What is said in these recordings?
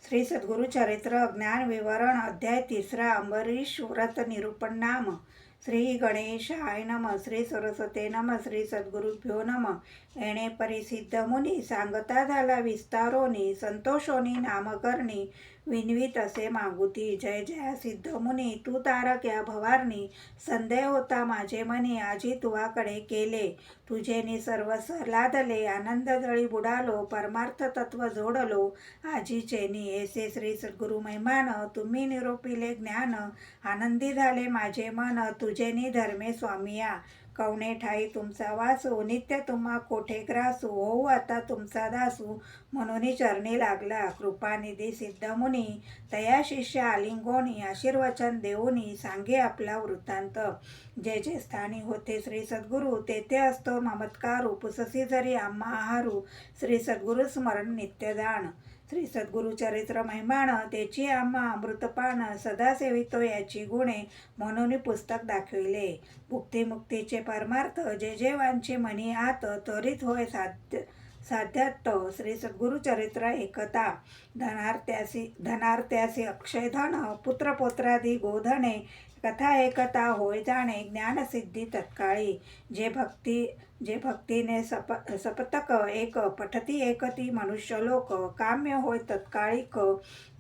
श्री सद्गुरु चरित्र ज्ञान विवरण अध्याय 3 अंबरीश व्रत निरूपण नाम। श्री गणेशाय नम। श्री सरस्वते नम। श्री सद्गुरुभ्यो नम। येणे परिसिद्ध मुनी सांगता झाला विस्तारोनी, संतोषोनी नामकरणी विनवीत असे मागुती। जय जय सिद्ध मुनी तू तारक या भवारणी, संदेह होता माझे मनी आजी तुवाकडे केले। तुझेनी सर्वस्व लादले आनंद जळी बुडालो, परमार्थ तत्व जोडलो आजीचेनी। ऐसे श्री सद्गुरु महिमान तुम्ही निरोपिले ज्ञान, आनंदी झाले माझे मन तुझेनी धर्मे स्वामिया। कवणे ठाई तुमचा वासू, नित्य तुम्हा कोठे ग्रासू, होऊ आता तुमचा दासू म्हणून चरणी लागला। कृपानिधी सिद्ध मुनी तया शिष्य आलिंगोनी, आशीर्वचन देऊनी सांगे आपला वृत्तांत। जे जे स्थानी होते श्री सद्गुरु, तेथे असतो ममत्कारू, पुससी जरी आम्हा आहारू, श्री सद्गुरु स्मरण नित्यदान। श्री सद्गुरु चरित्र महिमान त्याची आम्हा अमृतपान, सदा सेवितो याची गुणे म्हणून पुस्तक दाखविले। भुक्तिमुक्तीचे परमार्थ जे जे वांचे मनी आत, त्वरित होय साध्यात श्री सद्गुरु चरित्र एकता। धनार्त्यासी अक्षय धन, पुत्र पौत्रादी गोधने, कथा एकता होय जाणे ज्ञानसिद्धी तत्काळी। जे भक्तीने सपतक एक, पठती एकती मनुष्यलोक, काम्य होय तत्काळिक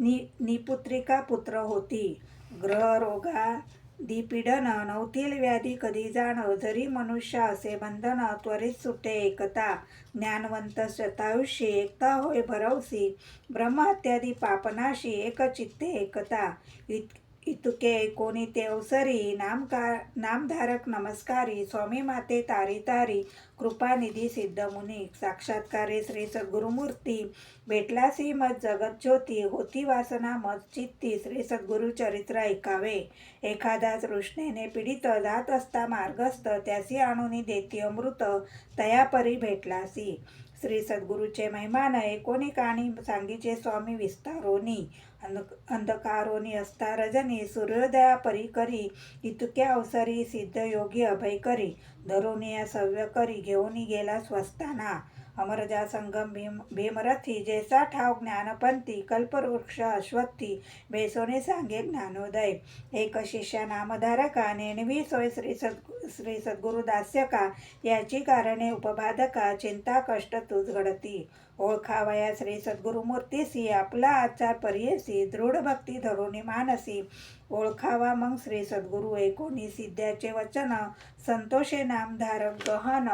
निपुत्रिका पुत्र होती। ग्रह रोगादी पीडन नवतील व्याधी कधी जाण, जरी मनुष्य असे बंधन त्वरित सुटे एकता। ज्ञानवंत शतायुषी एकता होय भरवसी, ब्रह्महत्यादी पापनाशी एक चित्ते एकता। इतुके कोणी ते अवसरी, नामधारक नमस्कारी, स्वामी माते तारी तारी कृपानिधी सिद्ध मुनी। साक्षात्कारे श्री सद्गुरुमूर्ती, भेटलासी मज जगत ज्योती, होती वासना मज चित्ती श्री सद्गुरु चरित्र ऐकावे। एखादा तृष्णेने पीडित जात असता मार्गस्थ, त्यासी आणून देती अमृत तया परी भेटलासी। श्री सद्गुरुचे महिमान एकोणी काणी सांगिचे स्वामी विस्तारोनी। अंधकारोनी असता रजनी, सूर्योदया परी करी, इतक्या अवसरी सिद्ध योगी अभय करी। धरुनिया सव्य करी घेऊन गेला स्वस्थाना, अमरजा संगम भीमरथी, जैसा ठाव ज्ञानपंथी, कल्पवृक्ष अश्वत्थी, बेसोने सांगे ज्ञानोदय। एक शिष्या नामधारका, नेणवी सोय श्री सद्गुरु दास्यका, याची कारणे उपबाधका, चिंता कष्ट तुझ घडती। ओळखावया श्री सद्गुरुमूर्तीसी, आपला आचार परियसी, दृढ भक्ती धरुनी मानसी। ओळखावा मग श्री सद्गुरु एकोणी सिद्ध्याचे वचन, संतोषे नामधारक गहन,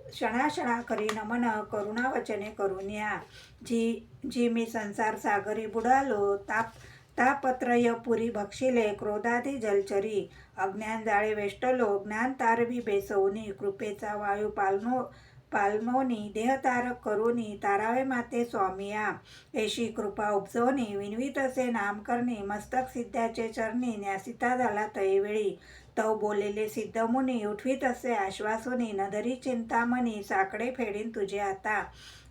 क्षणाक्षणा करी नमन करुणा वचने करुण्या। जी मी संसार सागरी बुडालो, तापत्रय पुरी भक्षिले, क्रोधादी जलचरी, अज्ञान जाळे वेष्टलो, ज्ञान तारवी बेसवनी, कृपेचा वायू पालनोनी, देहतारक करुनी तारावे माते स्वामिया। ऐशी कृपा उपजवनी विनवीत असे नाम करणी, मस्तक सिद्धाचे चरणी न्यासिता झाला तैवेळी। तव बोलेले सिद्ध मुनी उठवीत असे आश्वासोनी, नधरी चिंतामणी साकडे फेडीन तुझे आता।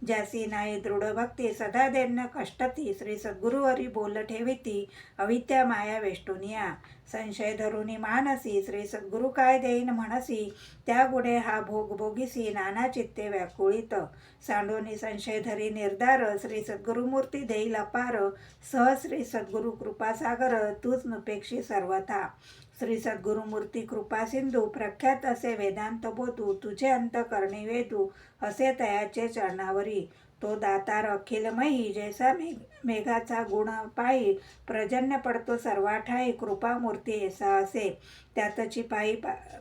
ज्यासी नाही दृढ भक्ती सदा दैन्य कष्टती, श्री सद्गुरु हरी बोल ठेविती अविद्या माया वेष्टुनिया। संशय धरुनी मानसी, श्री सद्गुरु काय देईन म्हणसी, त्या गुणे हा भोग भोगिसी नाना चित्ते व्याकुळित। सांडोनी संशय धरी निर्धार, श्री सद्गुरुमूर्ती देईल अपार, सहज श्री सद्गुरु कृपासागर तूच नुपेक्षी सर्वथा। श्री सद्गुरुमूर्ती कृपा सिंधू, प्रख्यात असे वेदांत बोधू, तुझे अंतकरणी वेदू असे तयाचे चरणावरी। तो दातार अखिलमयी, जैसा मेघाचा गुण पायी, प्रजन्य पडतो सर्वाठाई, कृपामूर्ती ऐसा असे। त्यातची पायी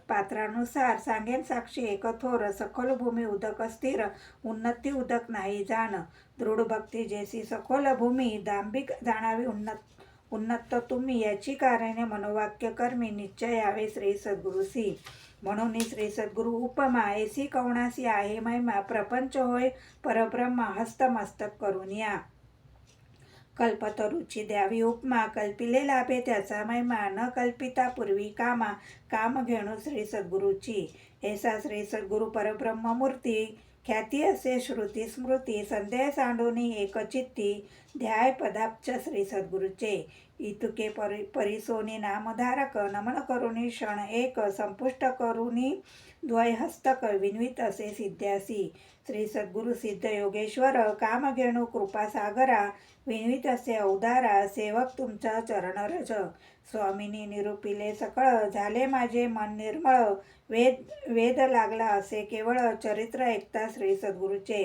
पात्रानुसार सांगेन साक्षी एक थोर, सखोल भूमी उदक स्थिर, उन्नती उदक नाही जाण। दृढ भक्ती जैसी सखोल भूमी, दांभिक जाणावी उन्नत तुम्ही, याची कारणे मनोवाक्य कर्मी निश्चय यावे श्री सद्गुरुसी। म्हणून श्री सद्गुरु उपमा, ऐसी कवणासी आहे महिमा, प्रपंच होय परब्रह्मा हस्तमस्तक करुनिया। कल्पतरुची द्यावी उपमा, कल्पिले लाभे त्याचा महिमा, न कल्पिता पूर्वी कामा, काम घेणू श्री सद्गुरुची। ऐसा श्री सद्गुरु परब्रह्ममूर्ती, ख्याती असे श्रुती स्मृती, संदेह सांडूनी एकचित्ती, ध्याय पदाब्ज श्री सद्गुरूचे इतुके परिसोनी नामधारक नमन करुणी क्षण एक संपुष्ट करुणी द्वयहस्तक विन्वित असे सिद्ध्यासी श्री सद्गुरु सिद्ध योगेश्वर कामघेणू कृपासागरा विन्वित असे अवधारा सेवक तुमचा चरणरज स्वामीनी निरूपिले सकळ झाले माझे मन निर्मळ वेद लागला असे केवळ चरित्र ऐकता श्री सद्गुरूचे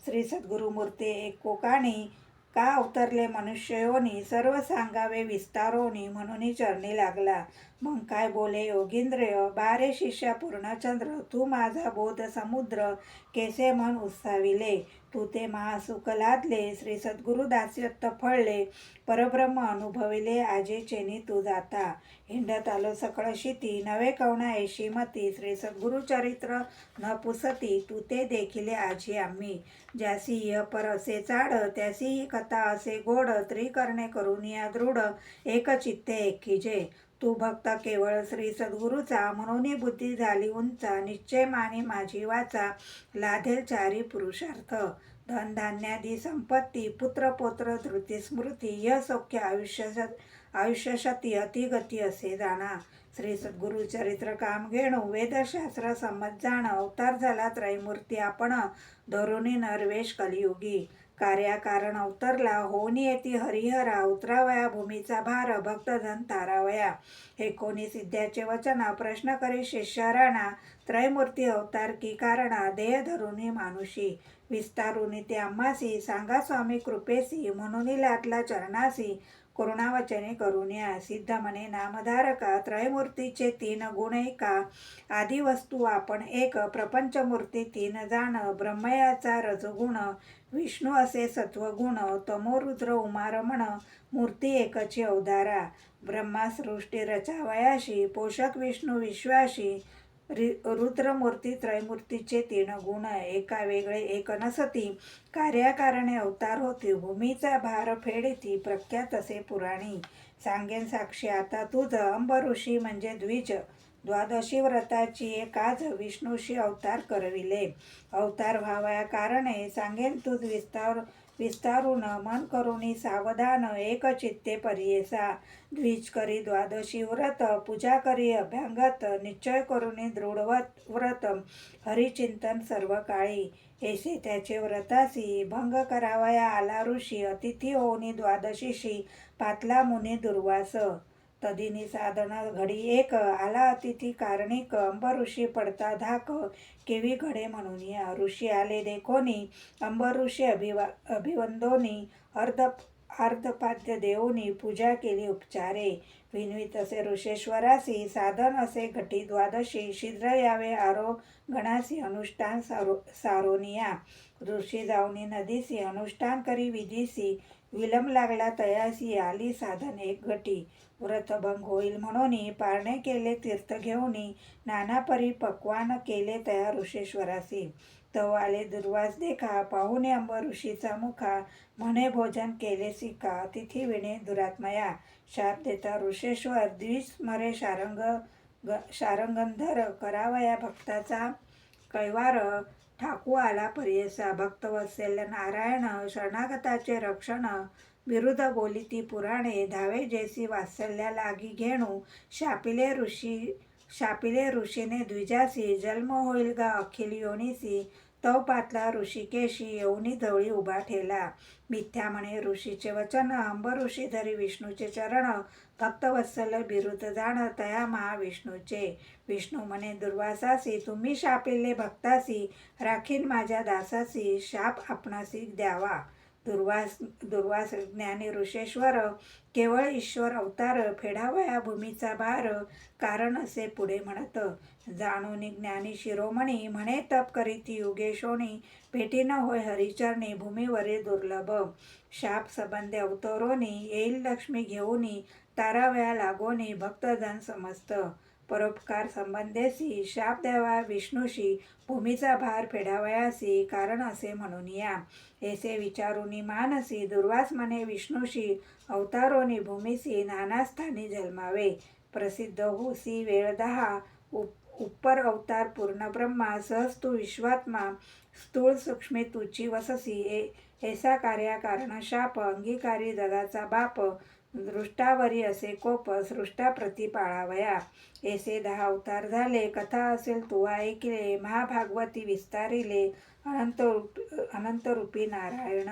श्री सद्गुरु मूर्ती एकोकाणी का अवतरले मनुष्ययोनी सर्व सांगावे विस्तारोनी म्हणून चरणी लागला मग काय बोले योगींद्र बारे शिष्या पूर्णचंद्र तू माझा बोध समुद्र केसे मन उत्साविले तू ते महासुख लादले श्री सद्गुरु दास्यत्व फळले परब्रह्म अनुभविले आजे चेनी तू जाता हिंडत आलो सकळ शिती नवे कवना ऐशी मती श्री सद्गुरु चरित्र न पुसती तू ते देखिले आजी आम्ही ज्यासी इह पर असे चाड त्यासी ही कथा असे गोड त्रिकरणे करून या दृढ एक चित्ते एकीजे तू भक्त केवळ श्री सद्गुरूचा म्हणून बुद्धी झाली उंचा निश्चय मानी माझी वाचा लाधेल चारी पुरुषार्थ धन धान्यादी संपत्ती पुत्र पौत्र धृती स्मृती य सौख्य आयुष्यशती अतिगती असे जाणा श्री सद्गुरु चरित्र काम घेणू वेदशास्त्र समज जाण अवतार झाला त्रैमूर्ती आपण धरुणी नरवेश कलियुगी कार्याकारण अवतरला होऊनी येती हरिहरा उतरावया भूमीचा भार भक्तजन तारावया हे कोणी सिद्ध्याचे वचन प्रश्न करे शिष्याराणा त्रैमूर्ती अवतार की कारणा देह धरुणी मानुषी विस्तारुनी ते आम्हासी सांगा स्वामी कृपेसी म्हणून लाटला चरणासी करुणावचने करुण्या सिद्ध मने नामधारका त्रयमूर्तीचे 3 गुण एका आदी वस्तू आपण एक प्रपंचमूर्ती 3 जाण ब्रह्मयाचा रजगुण विष्णू असे सत्वगुण तमो रुद्र उमारमण मूर्ती एकची अवतारा ब्रह्मा सृष्टी रचावयाशी पोषक विष्णू विश्वाशी रुद्रमूर्ती त्रैमूर्तीचे 3 गुण एका वेगळे एक नसती कार्याकारणे अवतार होती भूमीचा भार फेडती प्रख्यात असे पुराणी सांगेन साक्षी आता तुझ अंब ऋषी म्हणजे द्विज द्वादशी व्रताची एकाज विष्णूशी अवतार करविले अवतार व्हावया कारणे सांगेन तुझ विस्तारून मन करुणी सावधान एक चित्ते परियेसा द्विज करी द्वादशी व्रत पूजा करी अभ्यांगत निश्चय करुणी दृढवत व्रत हरिचिंतन सर्व काळी ऐसे त्याचे व्रतासी भंग करावया आला ऋषी अतिथी होऊनी द्वादशीशी पातला मुनी दुर्वास तदिनी साधन घडी एक आला अतिथी कारणिक अंब ऋषी पडता धाक केवी घडे म्हणून या ऋषी आले देखोनी अंब ऋषी अभिवंदोनी अर्धपाद्य देऊनी पूजा केली उपचारे विन्वित असे ऋषेश्वरासी साधन असे घटी द्वादशी शीघ्र यावे आरो गणासी अनुष्ठान सारोनिया ऋषी जाऊनी नदीसी अनुष्ठान करी विधीसी विलंब लागला तयासी आली साधन एक घटी व्रतभंग होईल म्हणून पारणे केले तीर्थ घेऊनी नाना परी पक्वान केले तया ऋषेश्वरासी तव आले दुर्वास देखा पाहुणे अंब ऋषीचा मुखा म्हणे भोजन केले सिका तिथी विणे दुरात्मया शाप देता ऋषेश्वर द्विज स्मरे शारंगंधर करावया भक्ताचा कैवार ठाकू आला परियसा भक्तवत्सल्य नारायण शरणागताचे रक्षण विरुद्ध बोलिती पुराणे धावे जैसी वात्सल्या लागी घेणू शापिले ऋषीने द्विजासी जन्म होईल गा अखिल योनीसी तव पातला ऋषिकेशी येऊनी जवळी उभा ठेला मिथ्या म्हणे ऋषीचे वचन अंब ऋषी धरी विष्णूचे चरण भक्तवत्सल बिरुद जाण तया महाविष्णूचे विष्णू म्हणे दुर्वासासी तुम्ही शापिले भक्तासी राखीन माझ्या दासासी शाप आपणासी द्यावा दुर्वास ज्ञानी ऋषेश्वर केवळ ईश्वर अवतार फेडावया भूमीचा भार कारण असे पुढे म्हणत जाणून ज्ञानी शिरोमणी म्हणे तप करीती योगेशोनी भेटी न होय हरिचरणी भूमीवरील दुर्लभ शाप संबंधे अवतरोनी येईल लक्ष्मी घेऊनी तारावया लागोनी भक्तजन समस्त परोपकार संबंधेसी शाप द्यावा विष्णूशी भूमीचा भार फेडावयासी कारण असे म्हणून या ऐसे विचारुनी मानसी दुर्वास म्हणे विष्णूशी अवतारोनी भूमीसी नाना स्थानी जन्मावे प्रसिद्ध होसी वेळ 10 उपर अवतार पूर्ण ब्रह्मा सहज तू विश्वात्मा स्थूळ सूक्ष्मे तुची वससी ऐसा कार्या कारण शाप अंगीकारी जगाचा बाप दृष्टावरी असे कोप सृष्टाप्रती पाळावया. ऐसे 10 अवतार झाले कथा असेल तू ऐकले महाभागवती विस्तारिले अनंतरूपी नारायण.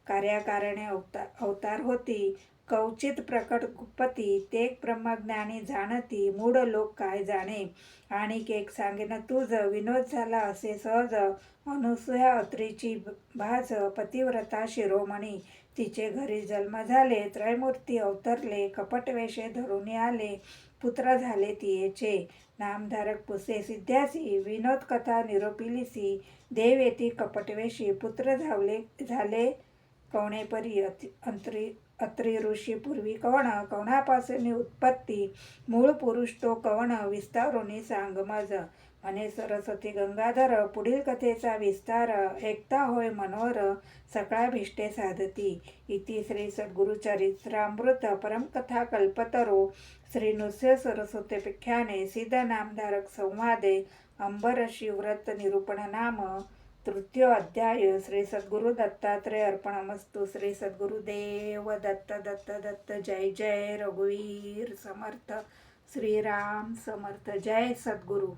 कार्याकारणे अवतार होती कवचित प्रकट गुप्पती ते ब्रह्मज्ञानी जाणती मूढ लोक काय जाणे. आणिक एक सांगेन तुझ विनोद झाला असे सहज अनुसूया अत्रीची भाज पतिव्रता शिरोमणी. तिचे घरी जन्म झाले त्रयमूर्ती अवतरले कपटवेषे धरून आले पुत्र झाले तियेचे. नामधारक पुसे सिद्ध्यासी विनोद कथा निरोपिलीसी देव येती कपटवेशी पुत्र झाले कवणेपरी अत्री ऋषी पूर्वी कवण कवणापासून उत्पत्ती मूळ पुरुष तो कवण विस्तारुनी सांग मज. म्हणे सरस्वती गंगाधर पुढील कथेचा विस्तार ऐकता होय मनोहर सकळा भिष्टे साधती. इति श्री सद्गुरुचरित्रामृत परमकथा कल्पतरो श्री नृसिंह सरस्वतीप्याख्याने सिद्ध नामधारक संवादे अंबरशी व्रत निरूपण नाम तृतीय अध्याय. श्री सद्गुरु दत्तात्रय अर्पणमस्तु. श्री सद्गुरुदेव दत्त दत्त दत्त. जय जय रघुवीर समर्थ. श्रीराम समर्थ. जय सद्गुरु.